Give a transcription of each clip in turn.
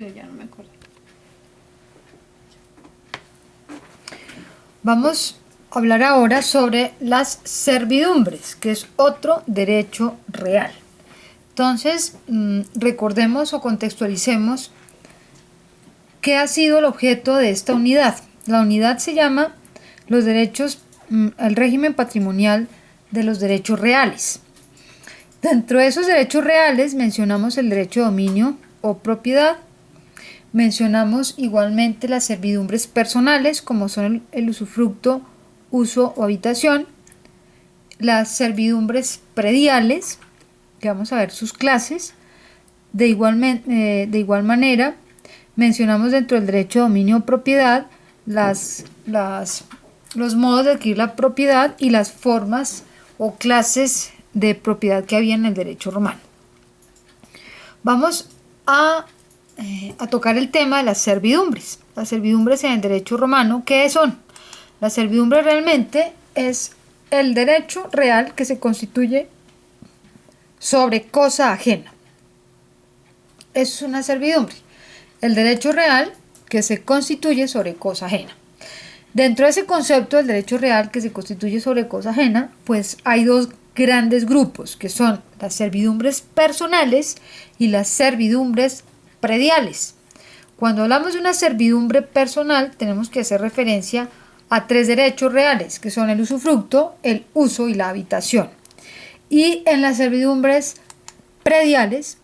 Yo ya no me acuerdo. Vamos a hablar ahora sobre las servidumbres, que es otro derecho real. Entonces, recordemos o contextualicemos qué ha sido el objeto de esta unidad. La unidad se llama los derechos, el régimen patrimonial de los derechos reales. Dentro de esos derechos reales mencionamos el derecho de dominio o propiedad. Mencionamos igualmente las servidumbres personales, como son el usufructo, uso o habitación. Las servidumbres prediales, que vamos a ver sus clases. De igual manera, mencionamos dentro del derecho de dominio o propiedad los modos de adquirir la propiedad y las formas o clases de propiedad que había en el derecho romano. Vamos a tocar el tema de las servidumbres. Las servidumbres en el derecho romano, ¿qué son? La servidumbre realmente es el derecho real que se constituye sobre cosa ajena. Eso es una servidumbre. El derecho real que se constituye sobre cosa ajena. Dentro de ese concepto del derecho real que se constituye sobre cosa ajena, pues hay dos grandes grupos, que son las servidumbres personales y las servidumbres prediales. Cuando hablamos de una servidumbre personal, tenemos que hacer referencia a tres derechos reales, que son el usufructo, el uso y la habitación. Y en las servidumbres prediales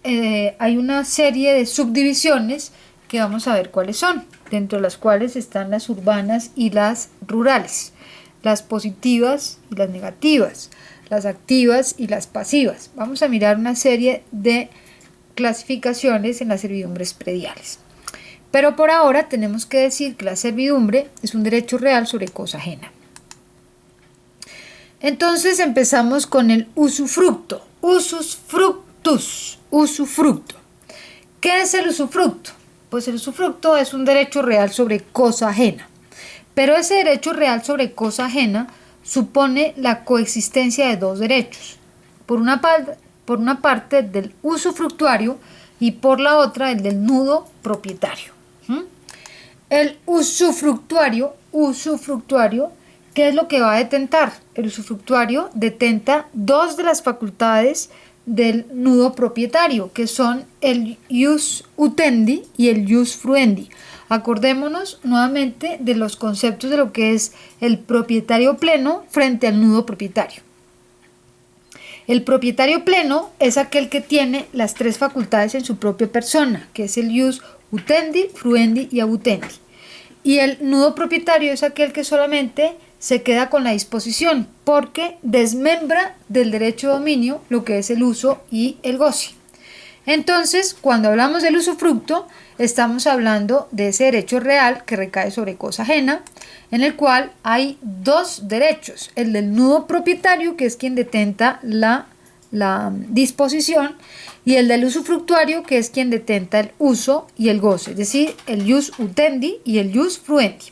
hay una serie de subdivisiones que vamos a ver cuáles son, dentro de las cuales están las urbanas y las rurales, las positivas y las negativas, las activas y las pasivas. Vamos a mirar una serie de clasificaciones en las servidumbres prediales. Pero por ahora tenemos que decir que la servidumbre es un derecho real sobre cosa ajena. Entonces empezamos con el usufructo. Usus fructus, usufructo. ¿Qué es el usufructo? Pues el usufructo es un derecho real sobre cosa ajena. Pero ese derecho real sobre cosa ajena supone la coexistencia de dos derechos. Por una parte del usufructuario y por la otra el del nudo propietario. El usufructuario, ¿qué es lo que va a detentar? El usufructuario detenta dos de las facultades del nudo propietario, que son el ius utendi y el ius fruendi. Acordémonos nuevamente de los conceptos de lo que es el propietario pleno frente al nudo propietario. El propietario pleno es aquel que tiene las tres facultades en su propia persona, que es el ius utendi, fruendi y abutendi. Y el nudo propietario es aquel que solamente se queda con la disposición, porque desmembra del derecho de dominio lo que es el uso y el goce. Entonces, cuando hablamos del usufructo, estamos hablando de ese derecho real que recae sobre cosa ajena, en el cual hay dos derechos, el del nudo propietario, que es quien detenta la disposición, y el del usufructuario, que es quien detenta el uso y el goce, es decir, el ius utendi y el ius fruendi.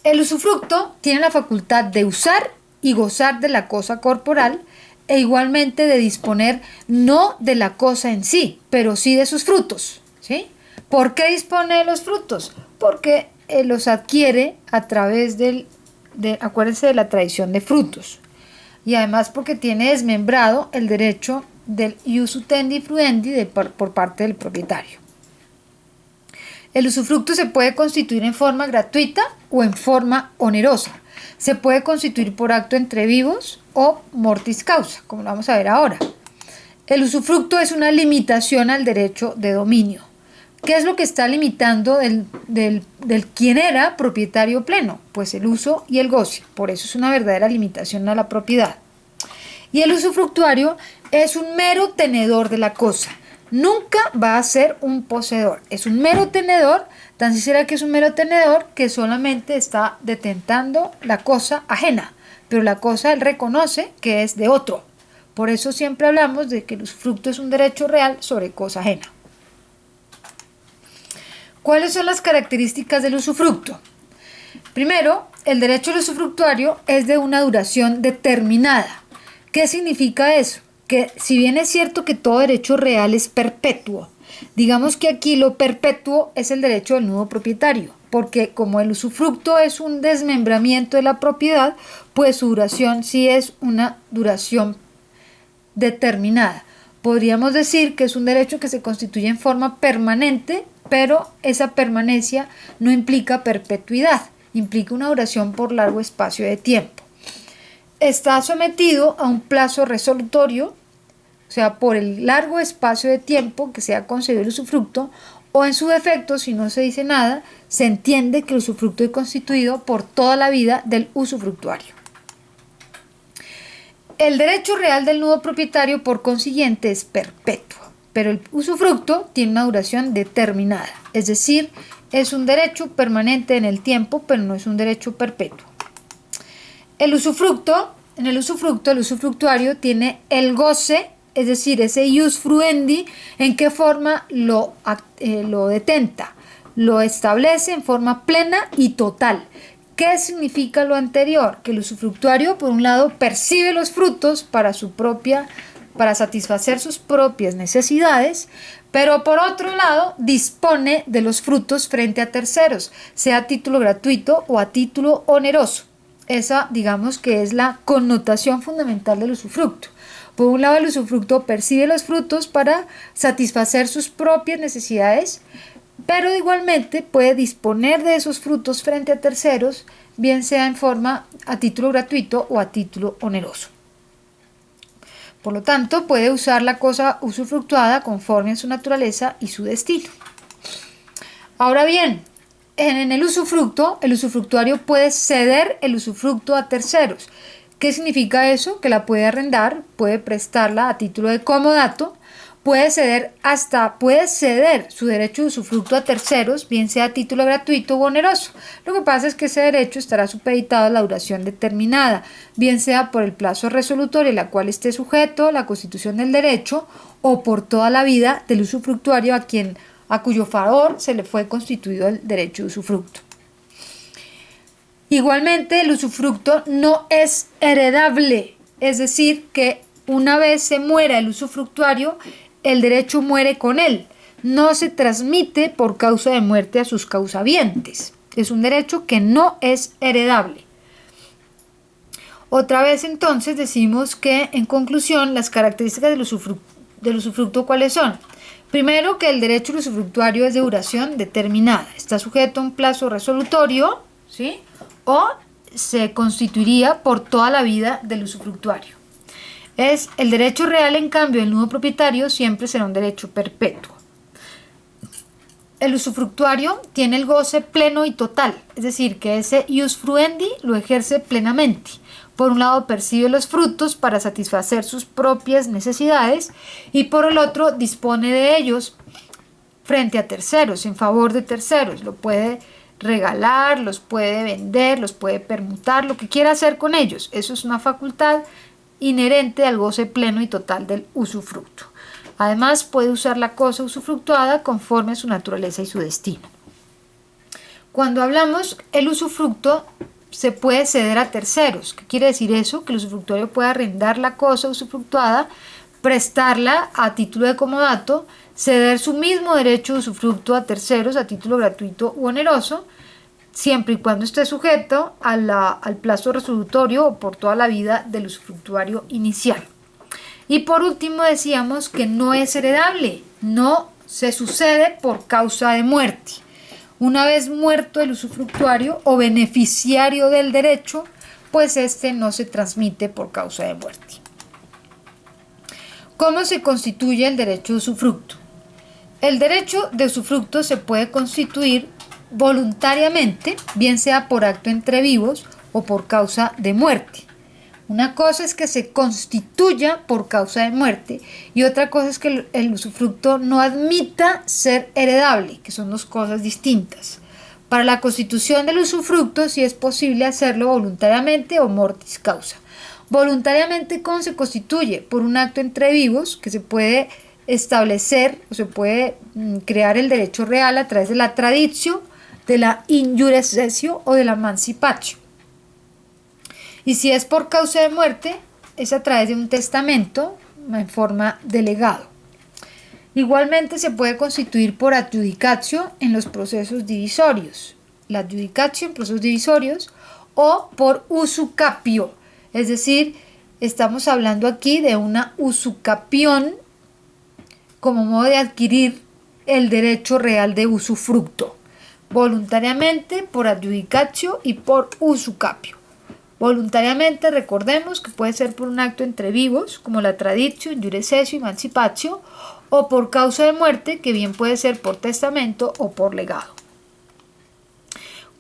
El usufructo tiene la facultad de usar y gozar de la cosa corporal e igualmente de disponer no de la cosa en sí, pero sí de sus frutos, ¿sí? ¿Por qué dispone de los frutos? Porque los adquiere a través acuérdense de la tradición de frutos, y además porque tiene desmembrado el derecho del ius utendi y fruendi por parte del propietario. El usufructo se puede constituir en forma gratuita o en forma onerosa. Se puede constituir por acto entre vivos o mortis causa, como lo vamos a ver ahora. El usufructo es una limitación al derecho de dominio. ¿Qué es lo que está limitando del quien era propietario pleno? Pues el uso y el goce. Por eso es una verdadera limitación a la propiedad. Y el usufructuario es un mero tenedor de la cosa. Nunca va a ser un poseedor. Es un mero tenedor, tan si será que es un mero tenedor que solamente está detentando la cosa ajena, pero la cosa él reconoce que es de otro. Por eso siempre hablamos de que el usufructo es un derecho real sobre cosa ajena. ¿Cuáles son las características del usufructo? Primero, el derecho al usufructuario es de una duración determinada. ¿Qué significa eso? Que si bien es cierto que todo derecho real es perpetuo, Digamos que aquí lo perpetuo es el derecho del nudo propietario, porque como el usufructo es un desmembramiento de la propiedad, pues su duración sí es una duración determinada. Podríamos decir que es un derecho que se constituye en forma permanente, pero esa permanencia no implica perpetuidad, implica una duración por largo espacio de tiempo. Está sometido a un plazo resolutorio, o sea, por el largo espacio de tiempo que se ha concedido el usufructo, o en su defecto, si no se dice nada, se entiende que el usufructo es constituido por toda la vida del usufructuario. El derecho real del nudo propietario, por consiguiente, es perpetuo, pero el usufructo tiene una duración determinada, es decir, es un derecho permanente en el tiempo, pero no es un derecho perpetuo. En el usufructo, el usufructuario tiene el goce, es decir, ese ius fruendi, ¿en qué forma lo detenta? Lo establece en forma plena y total. ¿Qué significa lo anterior? Que el usufructuario, por un lado, percibe los frutos para satisfacer sus propias necesidades, pero por otro lado, dispone de los frutos frente a terceros, sea a título gratuito o a título oneroso. Esa, digamos que es la connotación fundamental del usufructo. Por un lado, el usufructo percibe los frutos para satisfacer sus propias necesidades, pero igualmente puede disponer de esos frutos frente a terceros, bien sea en forma a título gratuito o a título oneroso. Por lo tanto, puede usar la cosa usufructuada conforme a su naturaleza y su destino. Ahora bien, en el usufructuario puede ceder el usufructo a terceros. ¿Qué significa eso? Que la puede arrendar, puede prestarla a título de comodato, puede ceder su derecho de usufructo a terceros, bien sea a título gratuito u oneroso. Lo que pasa es que ese derecho estará supeditado a la duración determinada, bien sea por el plazo resolutorio a la cual esté sujeto la constitución del derecho o por toda la vida del usufructuario a cuyo favor se le fue constituido el derecho de usufructo. Igualmente, el usufructo no es heredable, es decir, que una vez se muera el usufructuario, el derecho muere con él, no se transmite por causa de muerte a sus causavientes. Es un derecho que no es heredable. Otra vez entonces decimos que en conclusión las características del usufructo ¿cuáles son? Primero, que el derecho del usufructuario es de duración determinada, está sujeto a un plazo resolutorio, ¿sí? O se constituiría por toda la vida del usufructuario. Es el derecho real, en cambio, el nudo propietario siempre será un derecho perpetuo. El usufructuario tiene el goce pleno y total, es decir, que ese ius fruendi lo ejerce plenamente. Por un lado percibe los frutos para satisfacer sus propias necesidades y por el otro dispone de ellos frente a terceros, en favor de terceros. Lo puede regalar, los puede vender, los puede permutar, lo que quiera hacer con ellos. Eso es una facultad inherente al goce pleno y total del usufructo. Además, puede usar la cosa usufructuada conforme a su naturaleza y su destino. Cuando hablamos el usufructo, se puede ceder a terceros. ¿Qué quiere decir eso? Que el usufructuario puede arrendar la cosa usufructuada, prestarla a título de comodato, ceder su mismo derecho de usufructo a terceros a título gratuito u oneroso, siempre y cuando esté sujeto al plazo resolutorio o por toda la vida del usufructuario inicial. Y por último decíamos que no es heredable, no se sucede por causa de muerte. Una vez muerto el usufructuario o beneficiario del derecho, pues este no se transmite por causa de muerte. ¿Cómo se constituye el derecho de usufructo? El derecho de usufructo se puede constituir voluntariamente, bien sea por acto entre vivos o por causa de muerte. Una cosa es que se constituya por causa de muerte y otra cosa es que el usufructo no admita ser heredable, que son dos cosas distintas. Para la constitución del usufructo sí es posible hacerlo voluntariamente o mortis causa. Voluntariamente, ¿cómo se constituye? Por un acto entre vivos que se puede establecer o se puede crear el derecho real a través de la traditio, de la injure cessio o de la mancipatio. Y si es por causa de muerte, es a través de un testamento en forma de legado. Igualmente se puede constituir por adjudicatio en los procesos divisorios, la adjudicatio en procesos divisorios, o por usucapio, es decir, estamos hablando aquí de una usucapión como modo de adquirir el derecho real de usufructo, voluntariamente, por adjudicatio y por usucapio. Voluntariamente, recordemos que puede ser por un acto entre vivos, como la traditio, iure cessio, emancipatio, o por causa de muerte, que bien puede ser por testamento o por legado.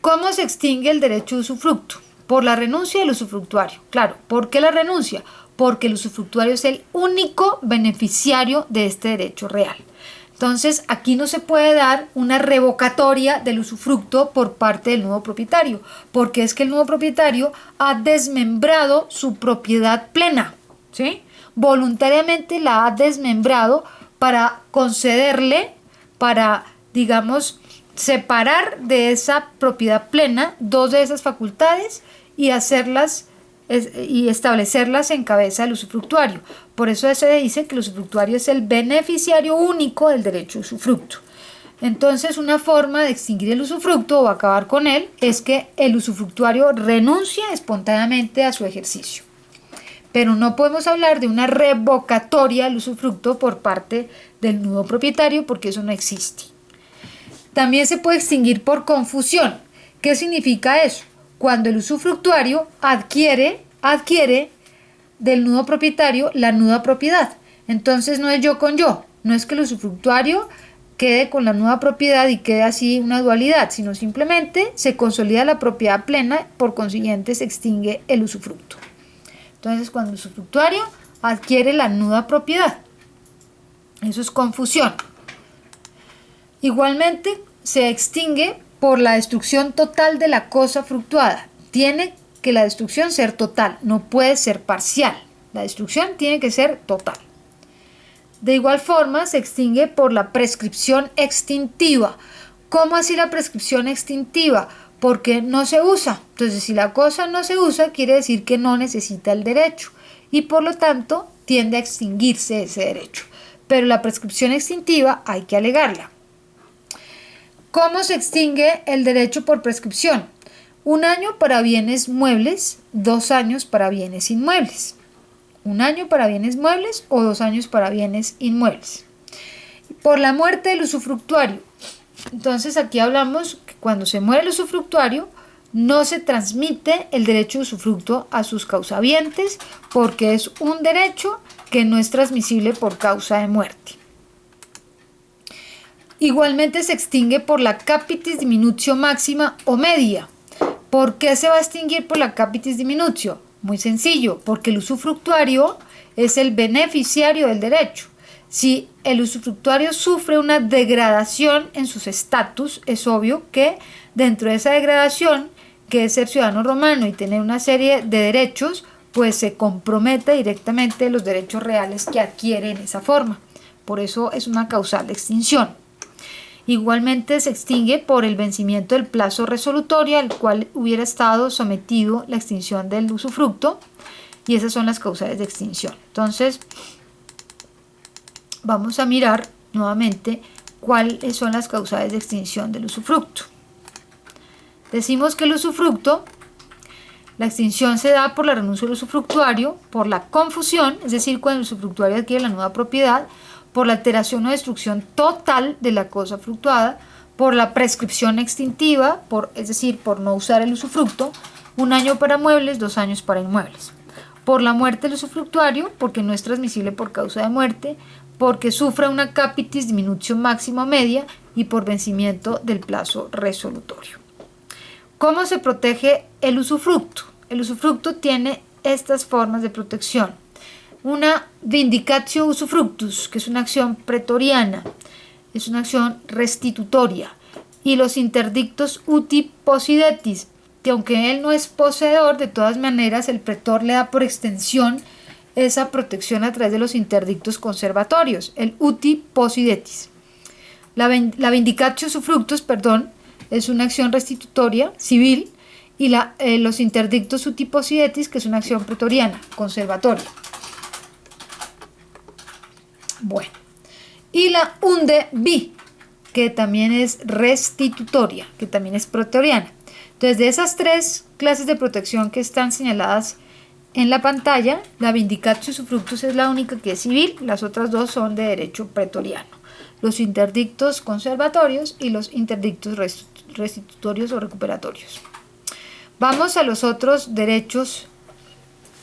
¿Cómo se extingue el derecho de usufructo? Por la renuncia del usufructuario. Claro, ¿por qué la renuncia? Porque el usufructuario es el único beneficiario de este derecho real. Entonces, aquí no se puede dar una revocatoria del usufructo por parte del nuevo propietario, porque es que el nuevo propietario ha desmembrado su propiedad plena, ¿sí? Voluntariamente la ha desmembrado para concederle, para, digamos, separar de esa propiedad plena dos de esas facultades y hacerlas y establecerlas en cabeza del usufructuario. Por eso se dice que el usufructuario es el beneficiario único del derecho de usufructo. Entonces, una forma de extinguir el usufructo o acabar con él es que el usufructuario renuncie espontáneamente a su ejercicio. Pero no podemos hablar de una revocatoria del usufructo por parte del nuevo propietario porque eso no existe. También se puede extinguir por confusión. ¿Qué significa eso? Cuando el usufructuario adquiere del nudo propietario la nuda propiedad. Entonces no es yo con yo, no es que el usufructuario quede con la nuda propiedad y quede así una dualidad, sino simplemente se consolida la propiedad plena, por consiguiente se extingue el usufructo. Entonces cuando el usufructuario adquiere la nuda propiedad, eso es confusión. Igualmente se extingue por la destrucción total de la cosa fructuada. Tiene que la destrucción ser total, no puede ser parcial. La destrucción tiene que ser total. De igual forma se extingue por la prescripción extintiva. ¿Cómo así la prescripción extintiva? Porque no se usa. Entonces, si la cosa no se usa, quiere decir que no necesita el derecho y por lo tanto tiende a extinguirse ese derecho. Pero la prescripción extintiva hay que alegarla. ¿Cómo se extingue el derecho por prescripción? 1 año para bienes muebles, 2 años para bienes inmuebles. 1 año para bienes muebles o 2 años para bienes inmuebles. Por la muerte del usufructuario. Entonces aquí hablamos que cuando se muere el usufructuario no se transmite el derecho de usufructo a sus causavientes porque es un derecho que no es transmisible por causa de muerte. Igualmente se extingue por la capitis diminutio máxima o media. ¿Por qué se va a extinguir por la capitis diminutio? Muy sencillo, porque el usufructuario es el beneficiario del derecho. Si el usufructuario sufre una degradación en sus estatus, es obvio que dentro de esa degradación, que es ser ciudadano romano y tener una serie de derechos, pues se compromete directamente los derechos reales que adquiere en esa forma. Por eso es una causal de extinción. Igualmente se extingue por el vencimiento del plazo resolutorio al cual hubiera estado sometido la extinción del usufructo, y esas son las causales de extinción. Entonces vamos a mirar nuevamente cuáles son las causales de extinción del usufructo. Decimos que el usufructo, la extinción se da por la renuncia del usufructuario, por la confusión, es decir, cuando el usufructuario adquiere la nueva propiedad, por la alteración o destrucción total de la cosa fructuada, por la prescripción extintiva, es decir, por no usar el usufructo, 1 año para muebles, 2 años para inmuebles. Por la muerte del usufructuario, porque no es transmisible por causa de muerte, porque sufre una capitis diminutio máxima o media y por vencimiento del plazo resolutorio. ¿Cómo se protege el usufructo? El usufructo tiene estas formas de protección. Una vindicatio usufructus, que es una acción pretoriana, es una acción restitutoria, y los interdictos uti possidetis, que aunque él no es poseedor, de todas maneras el pretor le da por extensión esa protección a través de los interdictos conservatorios, el uti possidetis. La vindicatio usufructus, es una acción restitutoria civil, y los interdictos uti possidetis, que es una acción pretoriana, conservatoria. Bueno, y la unde bi, que también es restitutoria, que también es pretoriana. Entonces, de esas tres clases de protección que están señaladas en la pantalla, la vindicatio usufructus es la única que es civil, las otras dos son de derecho pretoriano. Los interdictos conservatorios y los interdictos restitutorios o recuperatorios. Vamos a los otros derechos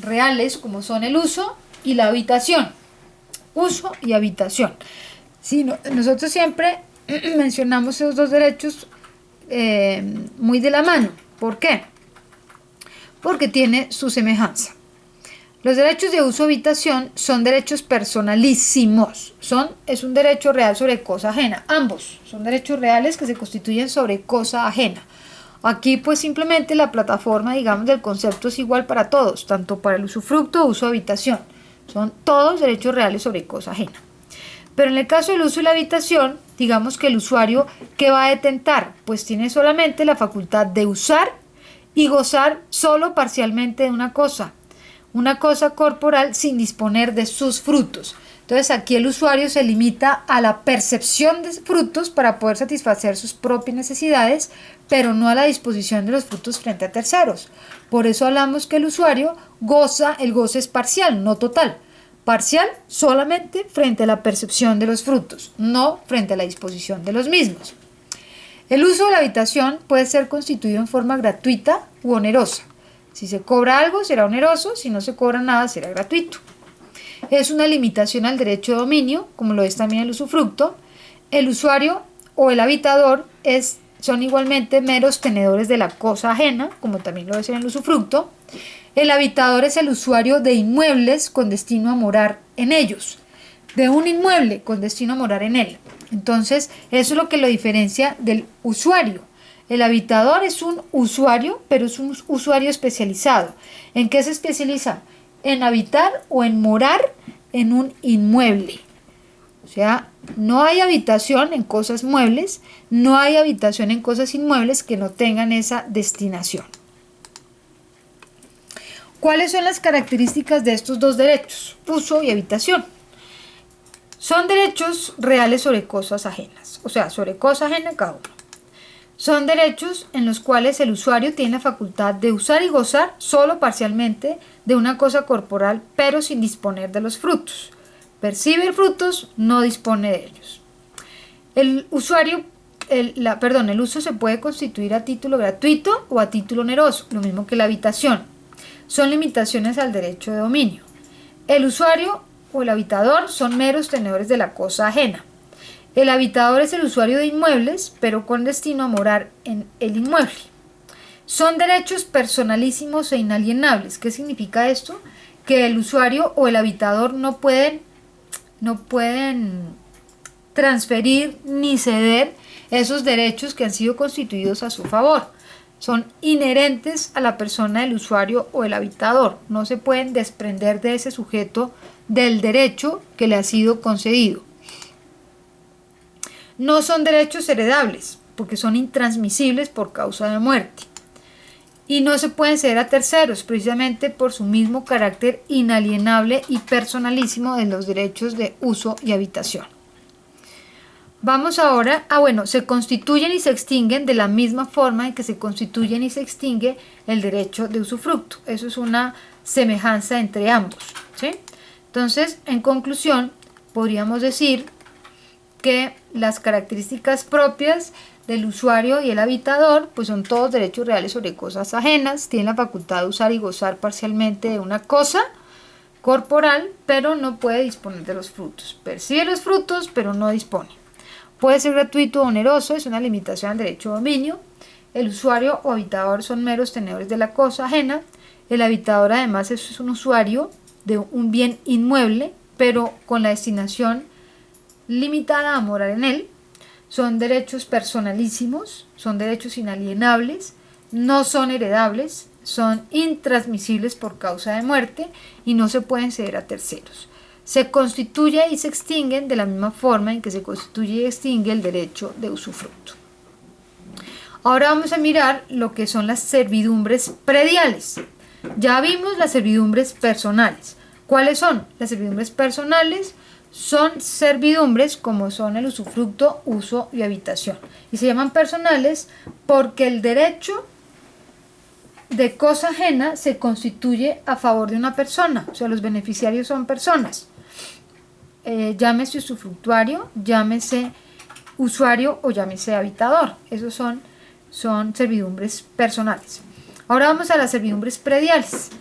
reales, como son el uso y la habitación. Uso y habitación. Sí, nosotros siempre mencionamos esos dos derechos muy de la mano. ¿Por qué? Porque tiene su semejanza. Los derechos de uso o habitación son derechos personalísimos. Es un derecho real sobre cosa ajena. Ambos son derechos reales que se constituyen sobre cosa ajena. Aquí pues simplemente la plataforma, digamos, del concepto es igual para todos, tanto para el usufructo o uso o habitación. Son todos derechos reales sobre cosa ajena. Pero en el caso del uso y la habitación, digamos que el usuario, ¿qué va a detentar? Pues tiene solamente la facultad de usar y gozar solo parcialmente de una cosa corporal sin disponer de sus frutos. Entonces aquí el usuario se limita a la percepción de frutos para poder satisfacer sus propias necesidades, pero no a la disposición de los frutos frente a terceros. Por eso hablamos que el usuario el goce es parcial, no total. Parcial solamente frente a la percepción de los frutos, no frente a la disposición de los mismos. El uso de la habitación puede ser constituido en forma gratuita u onerosa. Si se cobra algo será oneroso, si no se cobra nada será gratuito. Es una limitación al derecho de dominio, como lo es también el usufructo. El usuario o el habitador son igualmente meros tenedores de la cosa ajena, como también lo es en el usufructo. El habitador es el usuario de inmuebles con destino a morar en ellos, de un inmueble con destino a morar en él. Entonces, eso es lo que lo diferencia del usuario. El habitador es un usuario, pero es un usuario especializado. ¿En qué se especializa? En habitar o en morar en un inmueble. O sea, no hay habitación en cosas muebles, no hay habitación en cosas inmuebles que no tengan esa destinación. ¿Cuáles son las características de estos dos derechos? Uso y habitación. Son derechos reales sobre cosas ajenas, o sea, sobre cosa ajena cada uno. Son derechos en los cuales el usuario tiene la facultad de usar y gozar solo parcialmente de una cosa corporal, pero sin disponer de los frutos. Percibe frutos, no dispone de ellos. El uso se puede constituir a título gratuito o a título oneroso, lo mismo que la habitación. Son limitaciones al derecho de dominio. El usuario o el habitador son meros tenedores de la cosa ajena. El habitador es el usuario de inmuebles, pero con destino a morar en el inmueble. Son derechos personalísimos e inalienables. ¿Qué significa esto? Que el usuario o el habitador no pueden transferir ni ceder esos derechos que han sido constituidos a su favor. Son inherentes a la persona del usuario o el habitador. No se pueden desprender de ese sujeto del derecho que le ha sido concedido. No son derechos heredables, porque son intransmisibles por causa de muerte. Y no se pueden ceder a terceros, precisamente por su mismo carácter inalienable y personalísimo de los derechos de uso y habitación. Vamos ahora se constituyen y se extinguen de la misma forma en que se constituyen y se extingue el derecho de usufructo. Eso es una semejanza entre ambos, ¿sí? Entonces, en conclusión, podríamos decir que las características propias del usuario y el habitador pues son todos derechos reales sobre cosas ajenas, tienen la facultad de usar y gozar parcialmente de una cosa corporal, pero no puede disponer de los frutos. Percibe los frutos, pero no dispone. Puede ser gratuito o oneroso, es una limitación al derecho de dominio. El usuario o habitador son meros tenedores de la cosa ajena. El habitador además es un usuario de un bien inmueble, pero con la destinación limitada a morar en él. Son derechos personalísimos, son derechos inalienables, no son heredables, son intransmisibles por causa de muerte y no se pueden ceder a terceros. Se constituye y se extinguen de la misma forma en que se constituye y extingue el derecho de usufructo. Ahora vamos a mirar lo que son las servidumbres prediales. Ya vimos las servidumbres personales. ¿Cuáles son? Las servidumbres personales son servidumbres como son el usufructo, uso y habitación. Y se llaman personales porque el derecho de cosa ajena se constituye a favor de una persona, o sea, los beneficiarios son personas. Llámese usufructuario, llámese usuario o llámese habitador. Esos son servidumbres personales. Ahora vamos a las servidumbres prediales.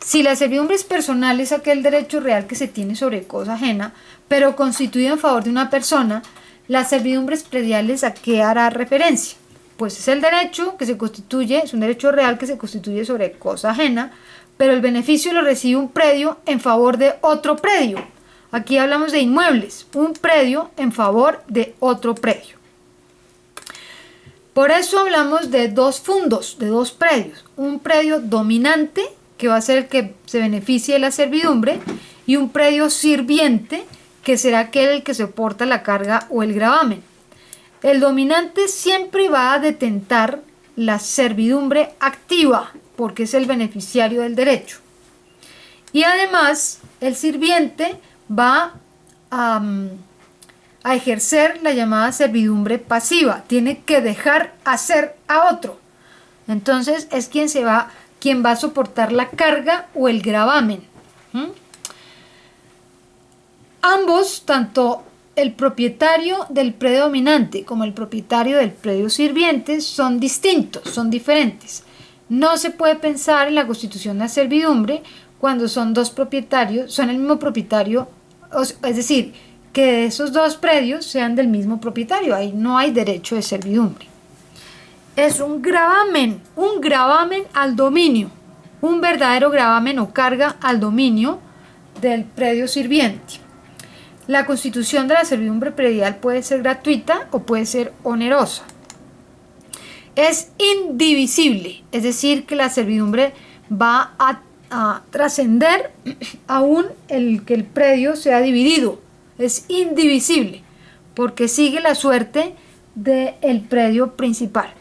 Si la servidumbre es personal es aquel derecho real que se tiene sobre cosa ajena, pero constituido en favor de una persona, las servidumbres prediales, ¿a qué hará referencia? Pues es el derecho que se constituye, es un derecho real que se constituye sobre cosa ajena, pero el beneficio lo recibe un predio en favor de otro predio. Aquí hablamos de inmuebles, un predio en favor de otro predio. Por eso hablamos de dos fundos, de dos predios. Un predio dominante, que va a ser el que se beneficie de la servidumbre, y un predio sirviente, que será aquel que soporta la carga o el gravamen. El dominante siempre va a detentar la servidumbre activa, porque es el beneficiario del derecho. Y además, el sirviente va a ejercer la llamada servidumbre pasiva. Tiene que dejar hacer a otro. Entonces, es quien va a soportar la carga o el gravamen. Ambos, tanto el propietario del predio dominante como el propietario del predio sirviente, son distintos, son diferentes. No se puede pensar en la constitución de la servidumbre cuando son dos propietarios, son el mismo propietario, es decir, que esos dos predios sean del mismo propietario. Ahí no hay derecho de servidumbre. Es un gravamen al dominio, un verdadero gravamen o carga al dominio del predio sirviente. La constitución de la servidumbre predial puede ser gratuita o puede ser onerosa. Es indivisible, es decir, que la servidumbre va a trascender aún el que el predio sea dividido. Es indivisible porque sigue la suerte del predio principal.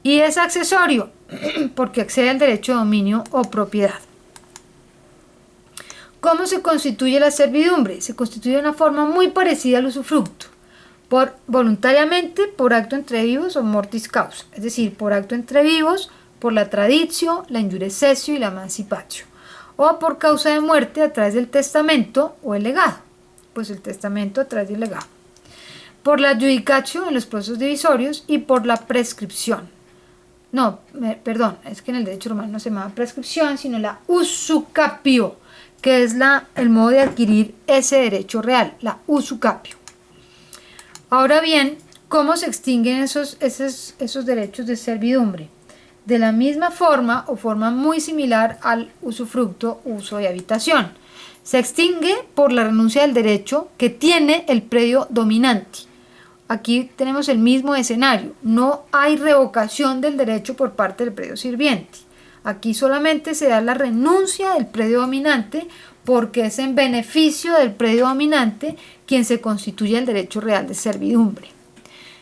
Y es accesorio porque accede al derecho de dominio o propiedad. ¿Cómo se constituye la servidumbre? Se constituye de una forma muy parecida al usufructo. Voluntariamente, por acto entre vivos o mortis causa. Es decir, por acto entre vivos, por la traditio, la injurecessio y la emancipatio. O por causa de muerte a través del testamento o el legado. Pues el testamento a través del legado. Por la adjudicatio en los procesos divisorios y por la prescripción. No, perdón, es que en el derecho romano no se llama prescripción, sino la usucapio, que es el modo de adquirir ese derecho real, la usucapio. Ahora bien, ¿cómo se extinguen esos derechos de servidumbre? De la misma forma o forma muy similar al usufructo, uso y habitación. Se extingue por la renuncia del derecho que tiene el predio dominante. Aquí tenemos el mismo escenario. No hay revocación del derecho por parte del predio sirviente. Aquí solamente se da la renuncia del predio dominante porque es en beneficio del predio dominante quien se constituye el derecho real de servidumbre.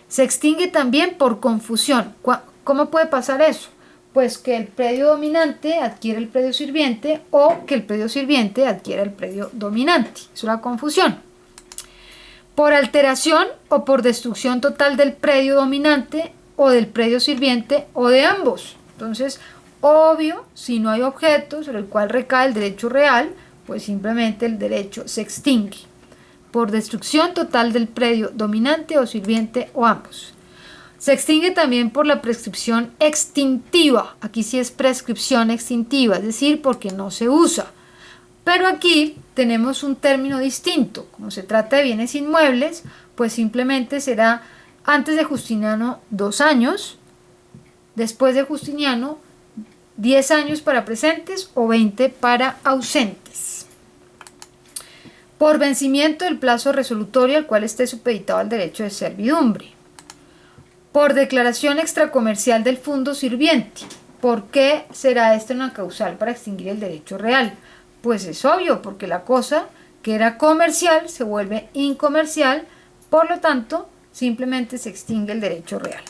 Se extingue también por confusión. ¿Cómo puede pasar eso? Pues que el predio dominante adquiere el predio sirviente o que el predio sirviente adquiera el predio dominante. Es una confusión. Por alteración o por destrucción total del predio dominante o del predio sirviente o de ambos. Entonces, obvio, si no hay objeto sobre el cual recae el derecho real, pues simplemente el derecho se extingue. Por destrucción total del predio dominante o sirviente o ambos. Se extingue también por la prescripción extintiva. Aquí sí es prescripción extintiva, es decir, porque no se usa. Pero aquí tenemos un término distinto. Como se trata de bienes inmuebles, pues simplemente será antes de Justiniano 2 años, después de Justiniano 10 años para presentes o 20 para ausentes. Por vencimiento del plazo resolutorio al cual esté supeditado al derecho de servidumbre. Por declaración extracomercial del fundo sirviente. ¿Por qué será esta una causal para extinguir el derecho real? Pues es obvio, porque la cosa que era comercial se vuelve incomercial, por lo tanto, simplemente se extingue el derecho real.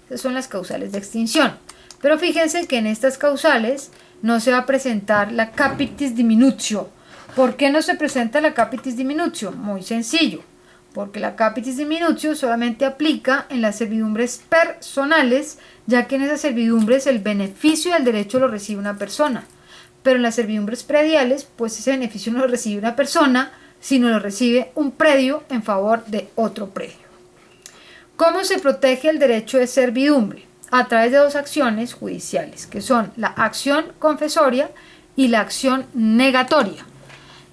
Esas son las causales de extinción. Pero fíjense que en estas causales no se va a presentar la capitis diminutio. ¿Por qué no se presenta la capitis diminutio? Muy sencillo, porque la capitis diminutio solamente aplica en las servidumbres personales, ya que en esas servidumbres el beneficio del derecho lo recibe una persona. Pero en las servidumbres prediales, pues ese beneficio no lo recibe una persona, sino lo recibe un predio en favor de otro predio. ¿Cómo se protege el derecho de servidumbre? A través de dos acciones judiciales, que son la acción confesoria y la acción negatoria.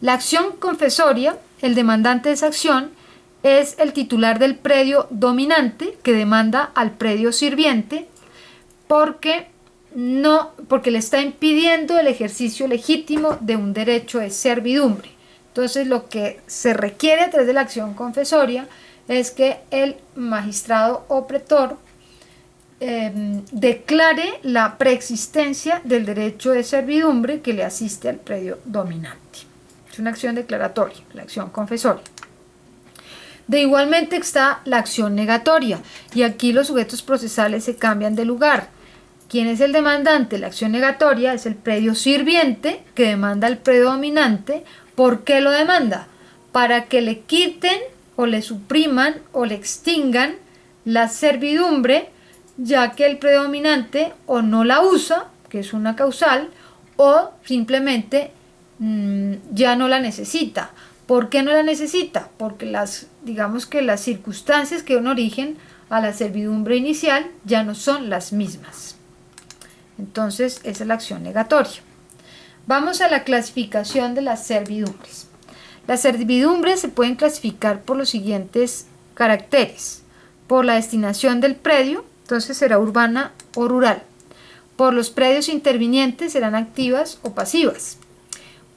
La acción confesoria, el demandante de esa acción, es el titular del predio dominante que demanda al predio sirviente porque le está impidiendo el ejercicio legítimo de un derecho de servidumbre. Entonces, lo que se requiere a través de la acción confesoria es que el magistrado o pretor declare la preexistencia del derecho de servidumbre que le asiste al predio dominante. Es una acción declaratoria, la acción confesoria. De igualmente está la acción negatoria, y aquí los sujetos procesales se cambian de lugar. ¿Quién es el demandante? La acción negatoria es el predio sirviente que demanda al predio dominante. ¿Por qué lo demanda? Para que le quiten o le supriman o le extingan la servidumbre, ya que el predominante o no la usa, que es una causal, o simplemente ya no la necesita. ¿Por qué no la necesita? Porque digamos que las circunstancias que dan origen a la servidumbre inicial ya no son las mismas. Entonces, esa es la acción negatoria. Vamos a la clasificación de las servidumbres. Las servidumbres se pueden clasificar por los siguientes caracteres: por la destinación del predio, entonces será urbana o rural; por los predios intervinientes, serán activas o pasivas;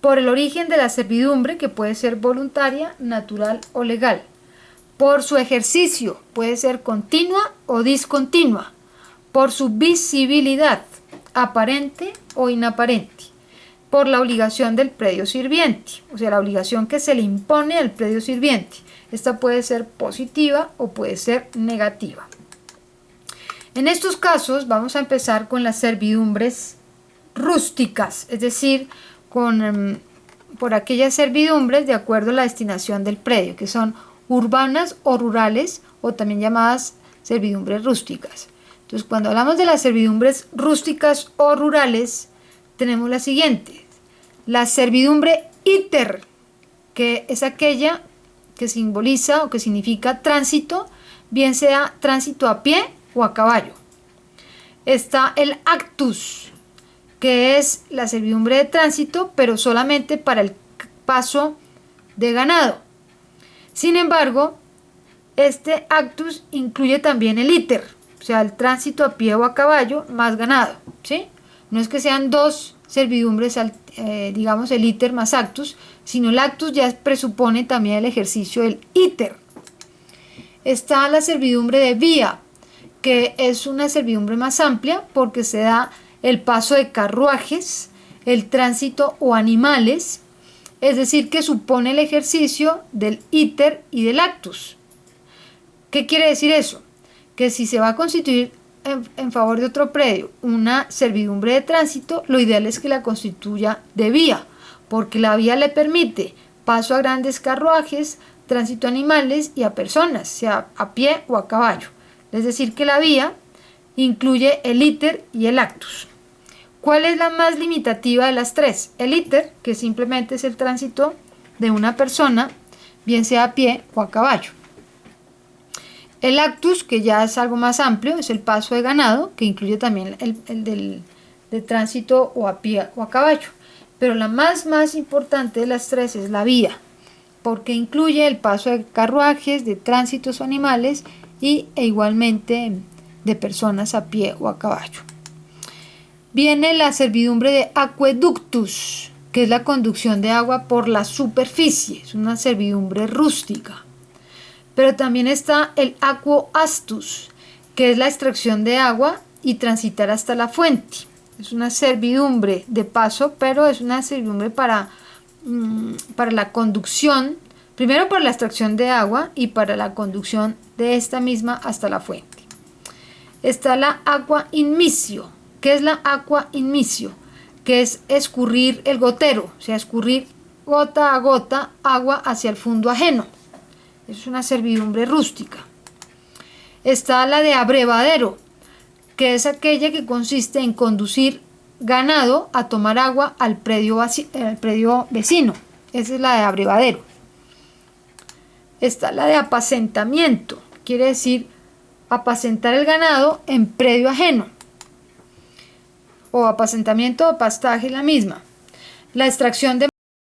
por el origen de la servidumbre, que puede ser voluntaria, natural o legal; por su ejercicio, puede ser continua o discontinua; por su visibilidad, aparente o inaparente; por la obligación del predio sirviente, o sea, la obligación que se le impone al predio sirviente. Esta puede ser positiva o puede ser negativa. En estos casos vamos a empezar con las servidumbres rústicas, es decir, por aquellas servidumbres de acuerdo a la destinación del predio, que son urbanas o rurales, o también llamadas servidumbres rústicas. Entonces, cuando hablamos de las servidumbres rústicas o rurales, tenemos las siguientes: la servidumbre iter, que es aquella que simboliza o que significa tránsito, bien sea tránsito a pie o a caballo. Está el actus, que es la servidumbre de tránsito, pero solamente para el paso de ganado. Sin embargo, este actus incluye también el iter, o sea, el tránsito a pie o a caballo más ganado, ¿sí? No es que sean dos servidumbres, digamos el iter más actus, sino el actus ya presupone también el ejercicio del iter. Está la servidumbre de vía, que es una servidumbre más amplia porque se da el paso de carruajes, el tránsito o animales, es decir, que supone el ejercicio del iter y del actus. ¿Qué quiere decir eso? Que si se va a constituir en favor de otro predio una servidumbre de tránsito, lo ideal es que la constituya de vía, porque la vía le permite paso a grandes carruajes, tránsito a animales y a personas, sea a pie o a caballo. Es decir, que la vía incluye el iter y el actus. ¿Cuál es la más limitativa de las tres? El iter, que simplemente es el tránsito de una persona, bien sea a pie o a caballo. El actus, que ya es algo más amplio, es el paso de ganado, que incluye también el de tránsito o a pie o a caballo. Pero la más importante de las tres es la vía, porque incluye el paso de carruajes, de tránsitos o animales e igualmente de personas a pie o a caballo. Viene la servidumbre de aqueductus, que es la conducción de agua por la superficie, es una servidumbre rústica. Pero también está el aquoastus, que es la extracción de agua y transitar hasta la fuente. Es una servidumbre de paso, pero es una servidumbre para la conducción, primero para la extracción de agua y para la conducción de esta misma hasta la fuente. Está la aqua immisio. ¿Qué es la aqua immisio? Que es escurrir el gotero, o sea, escurrir gota a gota agua hacia el fondo ajeno. Es una servidumbre rústica. Está la de abrevadero, que es aquella que consiste en conducir ganado a tomar agua al predio vecino. Esa es la de abrevadero. Está la de apacentamiento, quiere decir apacentar el ganado en predio ajeno. O apacentamiento o pastaje, la misma. La extracción de